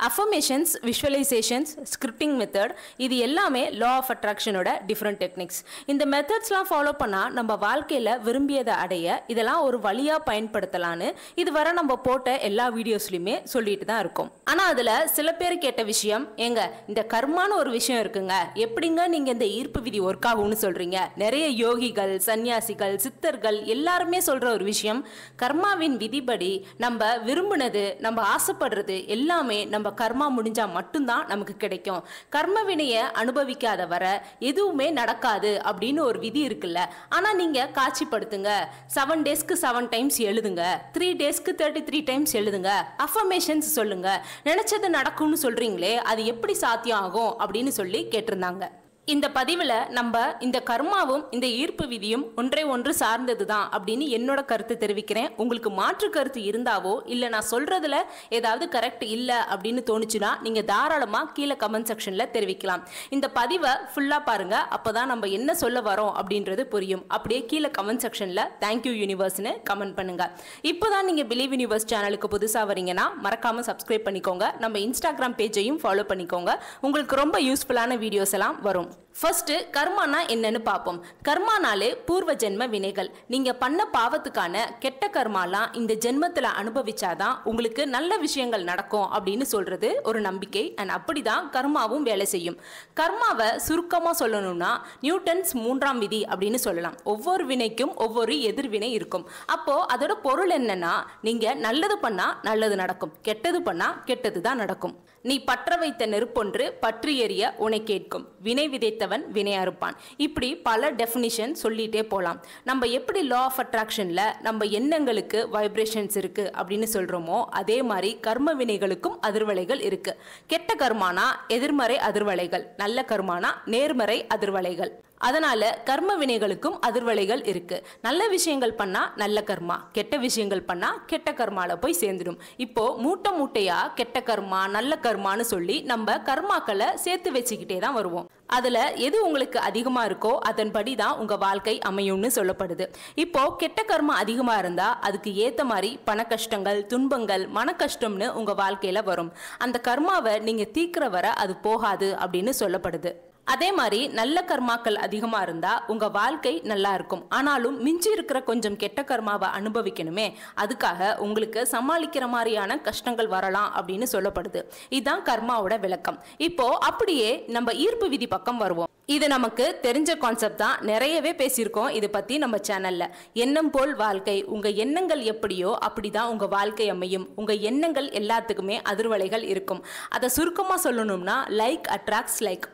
affirmations, visualizations, scripting method இது எல்லாமே law of attraction ஓட different techniques. இந்த மெத்தட்ஸ்லாம் ஃபாலோ பண்ணா நம்ம வாழ்க்கையில விரும்பியதை அடைய இதெல்லாம் ஒரு வழியா பயன்படுத்தலான்னு இதுவரை நம்ம போட்ட எல்லா வீடியோஸ்லயுமே சொல்லிட்டு தான் இருக்கோம். ஆனா அதுல சில பேர் கேட்ட விஷயம், ஏங்க இந்த கர்மான்னு ஒரு விஷயம் இருக்குங்க, எப்படிங்க நீங்க இந்த ஈர்ப்பு விதி ஒர்க் ஆகும்னு சொல்றீங்க? நிறைய யோகிகள், சன்னியாசிகள், சித்தர்கள் எல்லாருமே சொல்ற ஒரு விஷயம், கர்மாவின் விதிப்படி நம்ம விரும்பினது, நம்ம ஆசைப்படுறது எல்லாமே நம்ம கர்மா முடிஞ்சா மட்டும்தான் நமக்கு கிடைக்கும். கர்ம வினையை அனுபவிக்காத வர எதுவுமே நடக்காது அப்படின்னு ஒரு விதி இருக்குல்ல. ஆனா நீங்க காட்சிப்படுத்துங்க, 7 டேஸ்க்கு 7 டைம்ஸ் எழுதுங்க, 3 டேஸ்க்கு 33 டைம்ஸ் எழுதுங்க, அஃபர்மேஷன்ஸ் சொல்லுங்க, நினைச்சது நடக்கும்னு சொல்றீங்களே அது எப்படி சாத்தியம் ஆகும் அப்படின்னு சொல்லி கேட்டிருந்தாங்க. இந்த பதிவில் நம்ம இந்த கர்மாவும் இந்த ஈர்ப்பு விதியும் ஒன்றை ஒன்று சார்ந்தது தான் அப்படின்னு என்னோட கருத்து தெரிவிக்கிறேன். உங்களுக்கு மாற்று கருத்து இருந்தாவோ இல்லை நான் சொல்றதுல ஏதாவது கரெக்ட் இல்லை அப்படின்னு தோணுச்சுன்னா நீங்கள் தாராளமாக கீழே கமெண்ட் செக்ஷனில் தெரிவிக்கலாம். இந்த பதிவை ஃபுல்லாக பாருங்க, அப்போதான் நம்ம என்ன சொல்ல வரோம் அப்படின்றது புரியும். அப்படியே கீழே கமெண்ட் செக்ஷனில் தேங்க்யூ யூனிவர்ஸ்னு கமெண்ட் பண்ணுங்க. இப்போதான் நீங்கள் பிலீவ் யூனிவர்ஸ் சேனலுக்கு புதுசாக வரீங்கன்னா மறக்காம சப்ஸ்கிரைப் பண்ணிக்கோங்க. நம்ம இன்ஸ்டாகிராம் பேஜையும் ஃபாலோ பண்ணிக்கோங்க. உங்களுக்கு ரொம்ப யூஸ்ஃபுல்லான வீடியோஸ் எல்லாம் வரும். ஃபர்ஸ்ட் கர்மானா என்னன்னு பார்ப்போம். கர்மானாலே பூர்வ ஜென்ம வினைகள். நீங்க பண்ண பாவத்துக்கான கெட்ட கர்மாலாம் இந்த ஜென்மத்துல அனுபவிச்சாதான் உங்களுக்கு நல்ல விஷயங்கள் நடக்கும் அப்படின்னு சொல்றது ஒரு நம்பிக்கை. அண்ட் அப்படிதான் கர்மாவும் வேலை செய்யும். கர்மாவை சுருக்கமா சொல்லணும்னா நியூட்டன்ஸ் 3ஆம் விதி அப்படின்னு சொல்லலாம். ஒவ்வொரு வினைக்கும் ஒவ்வொரு எதிர்வினை இருக்கும். அப்போ அதோட பொருள் என்னன்னா, நீங்க நல்லது பண்ணா நல்லது நடக்கும், கெட்டது பண்ணா கெட்டது தான் நடக்கும். நீ பற்ற வைத்த நெருப்பொன்று பற்றி எறிய உனை கேட்கும், வினை விதைத்தவன் வினை அறுப்பான். இப்படி பல டெஃபினிஷன் சொல்லிட்டே போகலாம். நம்ம எப்படி லா ஆஃப் அட்ராக்ஷன்ல நம்ம எண்ணங்களுக்கு வைப்ரேஷன்ஸ் இருக்கு அப்படின்னு சொல்றோமோ அதே மாதிரி கர்ம வினைகளுக்கும் அதிர்வலைகள் இருக்கு. கெட்ட கர்மானா எதிர்மறை அதிர்வலைகள், நல்ல கர்மானா நேர்மறை அதிர்வலைகள். அதனால கர்ம வினைகளுக்கும் அதிர்வலைகள் இருக்கு. நல்ல விஷயங்கள் பண்ணா நல்ல கர்மா, கெட்ட விஷயங்கள் பண்ணா கெட்ட கர்மால போய் சேர்ந்துடும். இப்போ மூட்டை மூட்டையா கெட்ட கர்மா நல்ல கர்மான்னு சொல்லி நம்ம கர்மாக்களை சேர்த்து வச்சுக்கிட்டே தான் வருவோம். அதுல எது உங்களுக்கு அதிகமா இருக்கோ அதன்படி தான் உங்க வாழ்க்கை அமையும்னு சொல்லப்படுது. இப்போ கெட்ட கர்மா அதிகமா இருந்தா அதுக்கு ஏத்த மாதிரி பண கஷ்டங்கள், துன்பங்கள், மன கஷ்டம்னு உங்க வாழ்க்கையில வரும். அந்த கர்மாவை நீங்க தீர்க்கிற வர அது போகாது அப்படின்னு சொல்லப்படுது. அதே மாதிரி நல்ல கர்மாக்கள் அதிகமா இருந்தா உங்க வாழ்க்கை நல்லா இருக்கும். ஆனாலும் மிஞ்சி இருக்கிற கொஞ்சம் கெட்ட கர்மாவை அனுபவிக்கணுமே, அதுக்காக உங்களுக்கு சமாளிக்கிற மாதிரியான கஷ்டங்கள் வரலாம் அப்படின்னு சொல்லப்படுது. இதுதான் கர்மாவோட விளக்கம். இப்போ அப்படியே நம்ம ஈர்ப்பு விதி பக்கம் வருவோம். இது நமக்கு தெரிஞ்ச கான்செப்ட் தான், நிறையவே பேசியிருக்கோம் இது பத்தி நம்ம சேனல்ல. எண்ணம் போல் வாழ்க்கை, உங்க எண்ணங்கள் எப்படியோ அப்படிதான் உங்க வாழ்க்கை அமையும். உங்க எண்ணங்கள் எல்லாத்துக்குமே அதிர்வலைகள் இருக்கும். அதை சுருக்கமா சொல்லணும்னா லைக் அட்ராக்ட்ஸ் லைக்,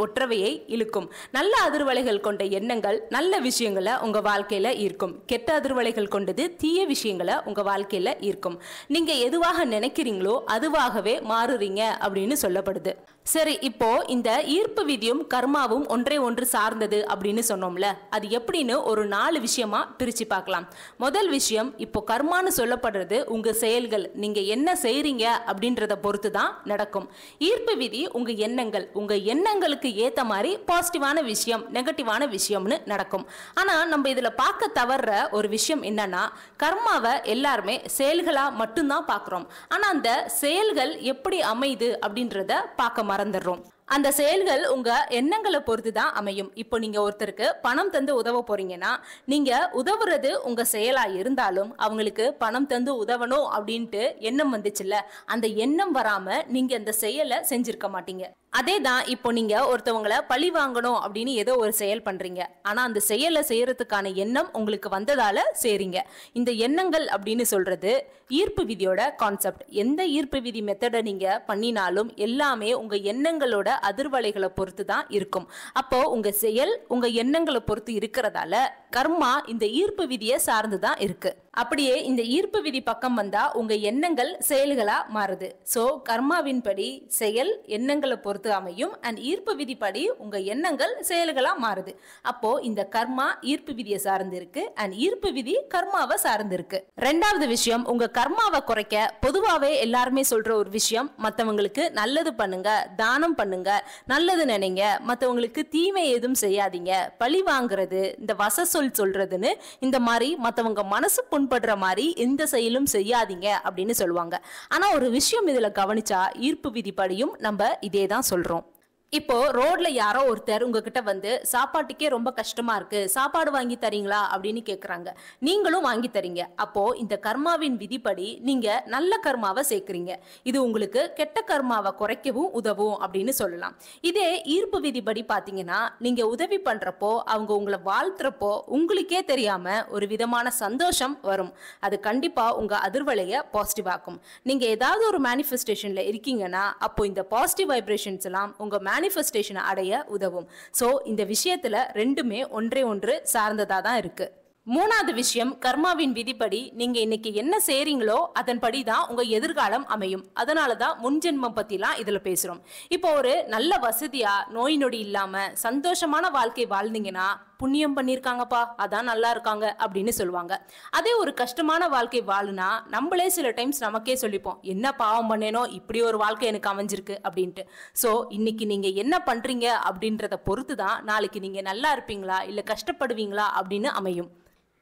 ஒற்றவையை இழுக்கும். நல்ல அதிர்வலைகள் கொண்ட எண்ணங்கள் நல்ல விஷயங்களை உங்க வாழ்க்கையில ஈர்க்கும். கெட்ட அதிர்வலைகள் கொண்டது தீய விஷயங்களை உங்க வாழ்க்கையில ஈர்க்கும். நீங்க எதுவாக நினைக்கிறீங்களோ அதுவாகவே மாறுறீங்க அப்படின்னு சொல்லப்படுது. சரி, இப்போ இந்த ஈர்ப்பு விதியும் கர்மாவும் ஒன்றை ஒன்று சார்ந்தது அப்படின்னு சொன்னோம்ல, அது எப்படின்னு ஒரு 4 விஷயமா பிரிச்சு பார்க்கலாம். முதல் விஷயம், இப்போ கர்மான்னு சொல்லப்படுறது உங்க செயல்கள், நீங்க என்ன செய்றீங்க அப்படின்றத பொறுத்து தான் நடக்கும். ஈர்ப்பு விதி உங்க எண்ணங்கள், உங்க எண்ணங்களுக்கு ஏத்த மாதிரி பாசிட்டிவான விஷயம், நெகட்டிவான விஷயம்னு நடக்கும். ஆனா நம்ம இதுல பார்க்க தவற ஒரு விஷயம் என்னன்னா, கர்மாவை எல்லாருமே செயல்களா மட்டும்தான் பார்க்கிறோம். ஆனா அந்த செயல்கள் எப்படி அமையுது அப்படின்றத பார்க்க மறந்துடுறோம். அந்த செயல்கள் உங்க எண்ணங்களை பொறுத்து தான் அமையும். இப்போ நீங்க ஒருத்தருக்கு பணம் தந்து உதவ போறீங்கன்னா, நீங்க உதவுறது உங்க செயலா இருந்தாலும் அவங்களுக்கு பணம் தந்து உதவணும் அப்படின்ட்டு எண்ணம் வந்துச்சுல்ல, அந்த எண்ணம் வராம நீங்க அந்த செயலை செஞ்சிருக்க மாட்டீங்க. அதே தான் இப்போ நீங்க ஒருத்தவங்களை பழி வாங்கணும் அப்படின்னு ஏதோ ஒரு செயல் பண்றீங்க. ஆனா அந்த செயலை செய்யறதுக்கான எண்ணம் உங்களுக்கு வந்ததால செய்றீங்க. இந்த எண்ணங்கள் அப்படின்னு சொல்றது ஈர்ப்பு விதியோட கான்செப்ட். எந்த ஈர்ப்பு விதி மெத்தடை நீங்க பண்ணினாலும் எல்லாமே உங்க எண்ணங்களோட அதிர்வலைகளை பொறுத்து தான் இருக்கும். அப்போ உங்க செயல் உங்க எண்ணங்களை பொறுத்து இருக்கிறதால கர்மா இந்த ஈர்ப்பு விதியை சார்ந்துதான் இருக்கு. அப்படியே இந்த ஈர்ப்பு விதி பக்கம் வந்தா உங்க எண்ணங்கள் செயல்களா மாறுது. சோ கர்மாவின் படி செயல் எண்ணங்களை பொறுத்து அமையும். அண்ட் ஈர்ப்பு விதி படி உங்க எண்ணங்கள் செயல்களா மாறுது. அப்போ இந்த கர்மா ஈர்ப்பு விதியை சார்ந்து இருக்கு அண்ட் ஈர்ப்பு விதி கர்மாவை சார்ந்து இருக்கு. ரெண்டாவது விஷயம், உங்க கர்மாவை குறைக்க பொதுவாவே எல்லாருமே சொல்ற ஒரு விஷயம், மத்தவங்களுக்கு நல்லது பண்ணுங்க, தானம் பண்ணுங்க, நல்லது நினைங்க, மத்தவங்களுக்கு தீமை எதுவும் செய்யாதீங்க, பழி வாங்குறது, இந்த வச சொல் சொல்றதுன்னு இந்த மாதிரி மத்தவங்க மனசு புண்படுற மாதிரி எந்த செயலும் செய்யாதீங்க அப்படின்னு சொல்லுவாங்க. ஆனா ஒரு விஷயம் இதுல கவனிச்சா ஈர்ப்பு விதிப்படியும் நம்ம இதே தான் சொல்றோம். இப்போ ரோட்ல யாரோ ஒருத்தர் உங்ககிட்ட வந்து சாப்பாட்டுக்கே ரொம்ப கஷ்டமா இருக்கு, சாப்பாடு வாங்கி தரீங்களா அப்படின்னு கேக்குறாங்க. நீங்களும் வாங்கி தரீங்க. அப்போ இந்த கர்மாவின் விதிப்படி நீங்க நல்ல கர்மாவை சேர்க்கிறீங்க. இது உங்களுக்கு கெட்ட கர்மாவை குறைக்கவும் உதவும் அப்படின்னு சொல்லலாம். இதே ஈர்ப்பு விதிப்படி பாத்தீங்கன்னா, நீங்க உதவி பண்றப்போ அவங்க உங்களை வாழ்த்துறப்போ உங்களுக்கே தெரியாம ஒரு விதமான சந்தோஷம் வரும். அது கண்டிப்பா உங்க அதிர்வலைய பாசிட்டிவ் ஆக்கும். நீங்க ஏதாவது ஒரு மேனிஃபெஸ்டேஷன்ல இருக்கீங்கன்னா அப்போ இந்த பாசிட்டிவ் வைப்ரேஷன்ஸ் எல்லாம் உங்க மேனிஃபெஸ்டேஷனை அடைய உதவும். சோ இந்த விஷயத்துல ரெண்டுமே ஒன்றே ஒன்று சார்ந்ததா தான் இருக்கு. மூணாவது விஷயம், கர்மாவின் விதிப்படி நீங்க இன்னைக்கு என்ன செய்றீங்களோ அதன்படி தான் உங்க எதிர்காலம் அமையும். அதனாலதான் முன்ஜென்மம் பத்திலாம் இதுல பேசுறோம். இப்போ ஒரு நல்ல வசதியா நோய் நொடி இல்லாம சந்தோஷமான வாழ்க்கை வாழ்ந்தீங்கன்னா புண்ணியம் பண்ணிருக்காங்கப்பா, அதான் நல்லா இருக்காங்க அப்படின்னு சொல்லுவாங்க. அதே ஒரு கஷ்டமான வாழ்க்கை வாழுனா நம்மளே சில டைம்ஸ் நமக்கே சொல்லிப்போம், என்ன பாவம் பண்ணேனோ இப்படி ஒரு வாழ்க்கை எனக்கு அமைஞ்சிருக்கு அப்படின்ட்டு. சோ இன்னைக்கு நீங்க என்ன பண்றீங்க அப்படின்றத பொறுத்து தான் நாளைக்கு நீங்க நல்லா இருப்பீங்களா இல்ல கஷ்டப்படுவீங்களா அப்படின்னு அமையும்.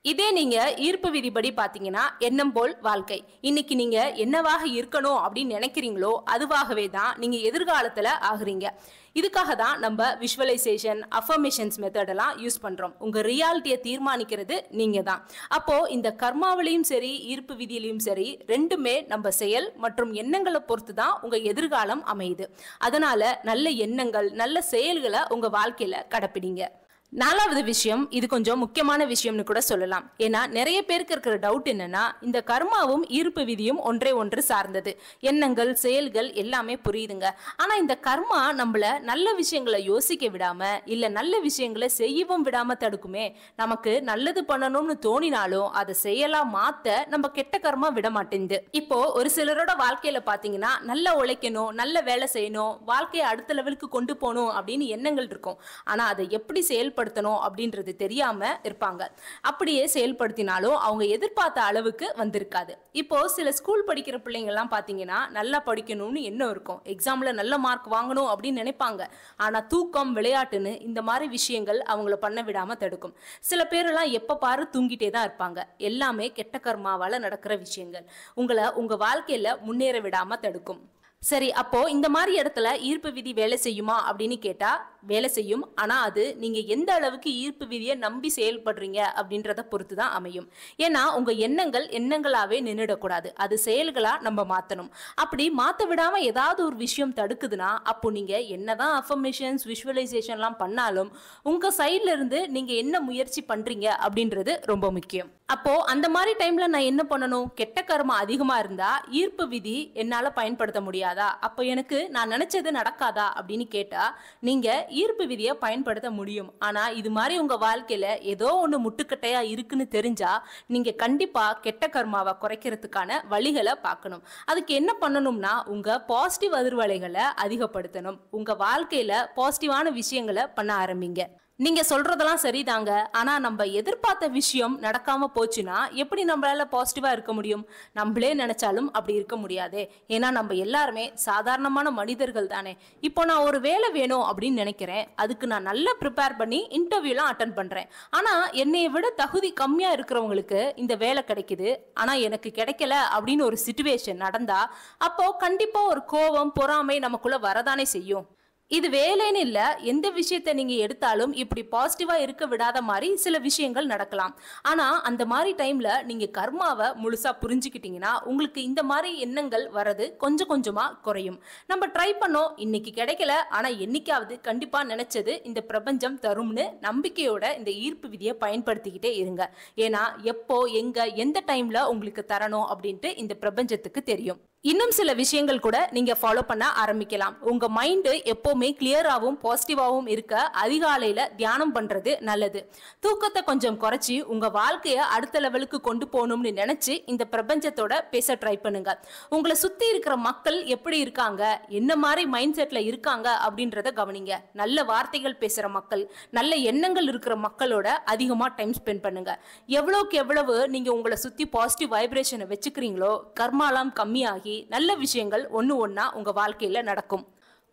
இதே நீங்க ஈர்ப்பு விதிப்படி பாத்தீங்கன்னா எண்ணம் போல் வாழ்க்கை. இன்னைக்கு நீங்க என்னவாக இருக்கணும் அப்படின்னு நினைக்கிறீங்களோ அதுவாகவே தான் நீங்க எதிர்காலத்துல ஆகுறீங்க. இதுக்காக தான் நம்ம விஷுவலைசேஷன், அஃபர்மேஷன்ஸ் மெத்தட் எல்லாம் யூஸ் பண்றோம். உங்க ரியாலிட்டியை தீர்மானிக்கிறது நீங்க தான். அப்போ இந்த கர்மாவிலையும் சரி ஈர்ப்பு விதியிலையும் சரி ரெண்டுமே நம்ம செயல் மற்றும் எண்ணங்களை பொறுத்து தான் உங்க எதிர்காலம் அமையுது. அதனால நல்ல எண்ணங்கள் நல்ல செயல்களை உங்க வாழ்க்கையில கடைப்பிடிங்க. நாலாவது விஷயம், இது கொஞ்சம் முக்கியமான விஷயம்னு கூட சொல்லலாம். ஏன்னா நிறைய பேருக்கு இருக்கிற டவுட் என்னன்னா, இந்த கர்மாவும் ஈர்ப்பு விதியும் ஒன்றே ஒன்று சார்ந்தது. எண்ணங்கள் செயல்கள் எல்லாமே புரியுதுங்க. ஆனா இந்த கர்மா நம்மள நல்ல விஷயங்களை யோசிக்க விடாம இல்ல நல்ல விஷயங்களை செய்யவும் விடாம தடுக்குமே. நமக்கு நல்லது பண்ணணும்னு தோணினாலும் அதை செயலா மாத்த நம்ம கெட்ட கர்மா விட மாட்டேங்குது. இப்போ ஒரு சிலரோட வாழ்க்கையில பாத்தீங்கன்னா நல்லா உழைக்கணும், நல்ல வேலை செய்யணும், வாழ்க்கையை அடுத்த லெவலுக்கு கொண்டு போகணும் அப்படின்னு எண்ணங்கள் இருக்கும். ஆனா அதை எப்படி செயல்படுத்தணும் அப்படின்றது தெரியாம இருப்பாங்க. அப்படியே செயல்படுத்தினாலும் அவங்க எதிர்பார்த்த அளவுக்கு வந்திருக்காது. இப்போ சில ஸ்கூல் படிக்கிற பிள்ளைங்க எல்லாம் பாத்தீங்கன்னா நல்லா படிக்கணும்னு எண்ணம் இருக்கும், எக்ஸாம்ல நல்ல மார்க் வாங்கணும் அப்படின்னு நினைப்பாங்க. ஆனா தூக்கம், விளையாட்டுன்னு இந்த மாதிரி விஷயங்கள் அவங்கள பண்ண விடாம தடுக்கும். சில பேரெல்லாம் எப்ப பாரு தூங்கிட்டே தான் இருப்பாங்க. எல்லாமே கெட்ட கர்மாவால நடக்கிற விஷயங்கள் உங்களை உங்க வாழ்க்கையில முன்னேற விடாம தடுக்கும். சரி, அப்போ இந்த மாதிரி இடத்துல ஈர்ப்பு விதி வேலை செய்யுமா அப்படின்னு கேட்டா வேலை செய்யும். ஆனா அது நீங்க எந்த அளவுக்கு ஈர்ப்பு விதியை நம்பி செயல்படுறீங்க அப்படின்றத பொறுத்து தான் அமையும். ஏன்னா உங்க எண்ணங்கள் எண்ணங்களாவே நின்றுடக்கூடாது, அது செயல்களா நம்ம மாத்தணும். அப்படி மாத்த விடாம ஏதாவது ஒரு விஷயம் தடுக்குதுன்னா அப்போ நீங்க என்னதான் அஃபர்மேஷன்ஸ், விஷுவலைசேஷன்லாம் பண்ணாலும் உங்க சைட்ல இருந்து நீங்க என்ன முயற்சி பண்றீங்க அப்படின்றது ரொம்ப முக்கியம். அப்போ அந்த மாதிரி டைம்ல நான் என்ன பண்ணணும்? கெட்ட கர்மா அதிகமா இருந்தா ஈர்ப்பு விதி என்னால பயன்படுத்த முடியாதா, அப்போ எனக்கு நான் நினைச்சது நடக்காதா அப்படின்னு கேட்டா நீங்க ஈர்ப்பு விதியை பயன்படுத்த முடியும். ஆனா இது மாதிரி உங்க வாழ்க்கையில ஏதோ ஒண்ணு முட்டுக்கட்டையா இருக்குன்னு தெரிஞ்சா நீங்க கண்டிப்பா கெட்ட கர்மாவை குறைக்கிறதுக்கான வழிகளை பார்க்கணும். அதுக்கு என்ன பண்ணணும்னா உங்க பாசிட்டிவ் அதிர்வலைகளை அதிகப்படுத்தணும். உங்க வாழ்க்கையில பாசிட்டிவான விஷயங்களை பண்ண ஆரம்பிங்க. நீங்க சொல்றதெல்லாம் சரிதாங்க, ஆனா நம்ம எதிர்பார்த்த விஷயம் நடக்காம போச்சுன்னா எப்படி நம்மளால பாசிட்டிவா இருக்க முடியும்? நம்மளே நினைச்சாலும் அப்படி இருக்க முடியாதே. ஏன்னா நம்ம எல்லாருமே சாதாரணமான மனிதர்கள் தானே. இப்போ நான் ஒரு வேலை வேணும் அப்படின்னு நினைக்கிறேன், அதுக்கு நான் நல்லா ப்ரிப்பேர் பண்ணி இன்டர்வியூலாம் அட்டன் பண்றேன். ஆனா என்னைய விட தகுதி கம்மியா இருக்கிறவங்களுக்கு இந்த வேலை கிடைக்குது, ஆனா எனக்கு கிடைக்கல அப்படின்னு ஒரு சிச்சுவேஷன் நடந்தா அப்போ கண்டிப்பா ஒரு கோபம், பொறாமை நமக்குள்ள வரதானே செய்யும். இது வேலைன்னு இல்ல, எந்த விஷயத்தை நீங்க எடுத்தாலும் இப்படி பாசிட்டிவா இருக்க விடாத மாதிரி சில விஷயங்கள் நடக்கலாம். ஆனா அந்த மாதிரி டைம்ல நீங்க கர்மாவை முழுசா புரிஞ்சுக்கிட்டீங்கன்னா உங்களுக்கு இந்த மாதிரி எண்ணங்கள் வரது கொஞ்சம் கொஞ்சமா குறையும். நம்ம ட்ரை பண்ணோம், இன்னைக்கு கிடைக்கல, ஆனா என்னைக்காவது கண்டிப்பா நினைச்சது இந்த பிரபஞ்சம் தரும்னு நம்பிக்கையோட இந்த ஈர்ப்பு விதியை பயன்படுத்திக்கிட்டே இருங்க. ஏன்னா எப்போ எங்க எந்த டைம்ல உங்களுக்கு தரணும் அப்படின்ட்டு இந்த பிரபஞ்சத்துக்கு தெரியும். இன்னும் சில விஷயங்கள் கூட நீங்க ஃபாலோ பண்ண ஆரம்பிக்கலாம். உங்க மைண்ட் எப்பவுமே கிளியராகவும் பாசிட்டிவாகவும் இருக்க அதிகாலையில தியானம் பண்றது நல்லது. தூக்கத்தை கொஞ்சம் குறைச்சி உங்க வாழ்க்கைய அடுத்த லெவலுக்கு கொண்டு போகணும்னு நினைச்சு இந்த பிரபஞ்சத்தோட பேச ட்ரை பண்ணுங்க. உங்களை சுத்தி இருக்கிற மக்கள் எப்படி இருக்காங்க, என்ன மாதிரி மைண்ட் செட்ல இருக்காங்க அப்படின்றத கவனிங்க. நல்ல வார்த்தைகள் பேசுற மக்கள், நல்ல எண்ணங்கள் இருக்கிற மக்களோட அதிகமா டைம் ஸ்பெண்ட் பண்ணுங்க. எவ்வளவுக்கு எவ்வளவு நீங்க உங்களை சுத்தி பாசிட்டிவ் வைப்ரேஷனை வச்சுக்கிறீங்களோ கர்மாலாம் கம்மியாகி நல்ல விஷயங்கள் ஒண்ணு ஒண்ணா உங்க வாழ்க்கையில நடக்கும்.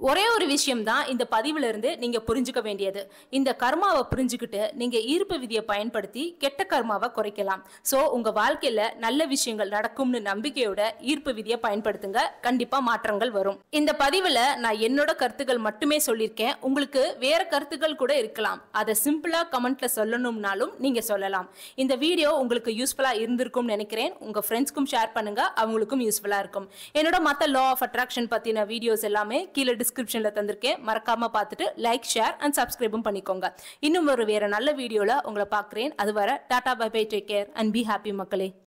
ஒரே ஒரு விஷயம் தான் இந்த பதிவுல இருந்து நீங்க புரிஞ்சுக்க வேண்டியது. இந்த கர்மாவை புரிஞ்சுக்கிட்டு நீங்க ஈர்ப்பு விதியை பயன்படுத்தி கெட்ட கர்மாவை குறைக்கலாம். சோ உங்க வாழ்க்கையில நல்ல விஷயங்கள் நடக்கும்னு நம்பிக்கையோட ஈர்ப்பு விதியை பயன்படுத்துங்க. கண்டிப்பா மாற்றங்கள் வரும். இந்த பதிவுல நான் என்னோட கருத்துக்கள் மட்டுமே சொல்லியிருக்கேன். உங்களுக்கு வேற கருத்துக்கள் கூட இருக்கலாம். அதை சிம்பிளா கமெண்ட்ல சொல்லணும்னாலும் நீங்க சொல்லலாம். இந்த வீடியோ உங்களுக்கு யூஸ்ஃபுல்லா இருந்திருக்கும் நினைக்கிறேன். உங்க ஃப்ரெண்ட்ஸ்க்கும் ஷேர் பண்ணுங்க, அவங்களுக்கும் யூஸ்ஃபுல்லா இருக்கும். என்னோட மத்த லா ஆஃப் அட்ராக்ஷன் பத்தின வீடியோஸ் எல்லாமே கீழே டிஸ்கிரிப்ஷன்ல தந்திருக்கேன். மறக்காம பார்த்துட்டு லைக், ஷேர் அண்ட் சப்ஸ்கிரைபும் பண்ணிக்கோங்க. இன்னும் ஒரு வேற நல்ல வீடியோல உங்களை பார்க்கிறேன். அதுவரை tata, bye bye, take care and be happy மக்களே.